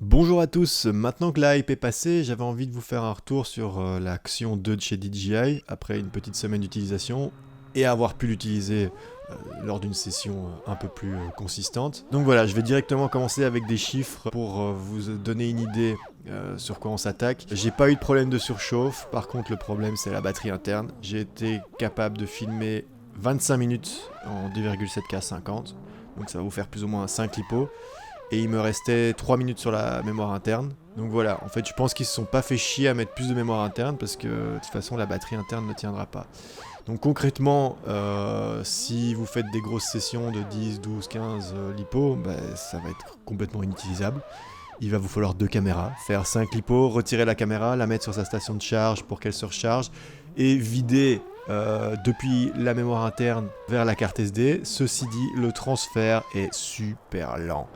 Bonjour à tous, maintenant que la hype est passée, j'avais envie de vous faire un retour sur l'action 2 de chez DJI après une petite semaine d'utilisation et avoir pu l'utiliser lors d'une session un peu plus consistante. Donc voilà, je vais directement commencer avec des chiffres pour vous donner une idée sur quoi on s'attaque. J'ai pas eu de problème de surchauffe, par contre le problème c'est la batterie interne. J'ai été capable de filmer 25 minutes en 2,7K 50, donc ça va vous faire plus ou moins 5 lipos. Et il me restait 3 minutes sur la mémoire interne. Donc voilà, en fait je pense qu'ils se sont pas fait chier à mettre plus de mémoire interne parce que de toute façon la batterie interne ne tiendra pas. Donc concrètement, si vous faites des grosses sessions de 10, 12, 15 lipos, bah, ça va être complètement inutilisable. Il va vous falloir deux caméras, faire 5 lipos, retirer la caméra, la mettre sur sa station de charge pour qu'elle se recharge et vider depuis la mémoire interne vers la carte SD. Ceci dit, le transfert est super lent.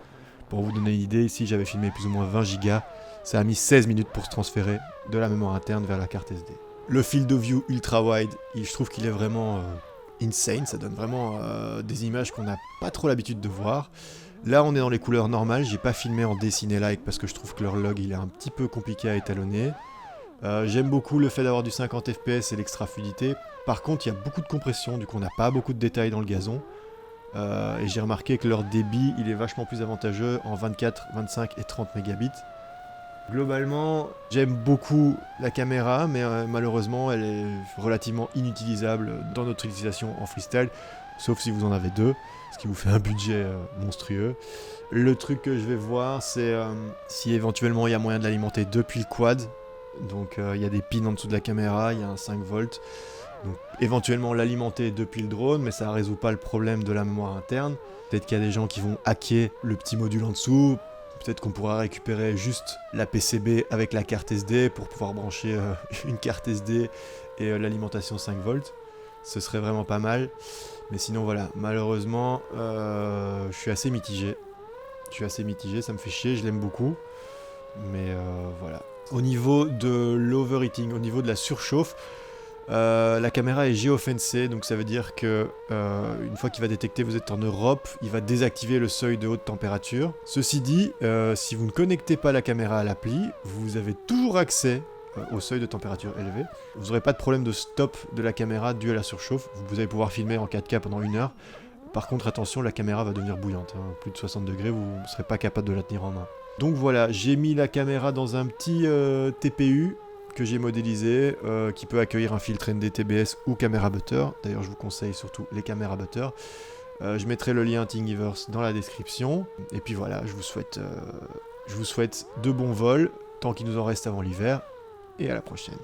Pour vous donner une idée, ici j'avais filmé plus ou moins 20 Go, ça a mis 16 minutes pour se transférer de la mémoire interne vers la carte SD. Le field of view ultra wide, je trouve qu'il est vraiment insane, ça donne vraiment des images qu'on n'a pas trop l'habitude de voir. Là on est dans les couleurs normales, j'ai pas filmé en dessiné like parce que je trouve que leur log il est un petit peu compliqué à étalonner. J'aime beaucoup le fait d'avoir du 50 fps et l'extra fluidité. Par contre il y a beaucoup de compression, du coup on n'a pas beaucoup de détails dans le gazon. Et j'ai remarqué que leur débit il est vachement plus avantageux en 24, 25 et 30 mégabits. Globalement, j'aime beaucoup la caméra, mais malheureusement elle est relativement inutilisable dans notre utilisation en freestyle, sauf si vous en avez deux, ce qui vous fait un budget monstrueux. Le truc que je vais voir, c'est si éventuellement il y a moyen de l'alimenter depuis le quad. Donc il y a des pins en dessous de la caméra, il y a un 5 volts. Donc éventuellement l'alimenter depuis le drone, mais ça ne résout pas le problème de la mémoire interne. Peut-être qu'il y a des gens qui vont hacker le petit module en dessous. Peut-être qu'on pourra récupérer juste la PCB avec la carte SD pour pouvoir brancher une carte SD et l'alimentation 5 volts. Ce serait vraiment pas mal. Mais sinon voilà, malheureusement, je suis assez mitigé. Ça me fait chier, je l'aime beaucoup. Mais voilà. Au niveau de l'overheating, au niveau de la surchauffe, la caméra est géofencée, donc ça veut dire que une fois qu'il va détecter que vous êtes en Europe, il va désactiver le seuil de haute température. Ceci dit, si vous ne connectez pas la caméra à l'appli, vous avez toujours accès au seuil de température élevé. Vous n'aurez pas de problème de stop de la caméra dû à la surchauffe. Vous allez pouvoir filmer en 4K pendant 1 heure. Par contre, attention, la caméra va devenir bouillante. Plus de 60 degrés, vous ne serez pas capable de la tenir en main. Donc voilà, j'ai mis la caméra dans un petit TPU que j'ai modélisé, qui peut accueillir un filtre ND-TBS ou caméra butter. D'ailleurs, je vous conseille surtout les caméras butter. Je mettrai le lien Thingiverse dans la description. Et puis voilà, je vous souhaite de bons vols, tant qu'il nous en reste avant l'hiver. Et à la prochaine.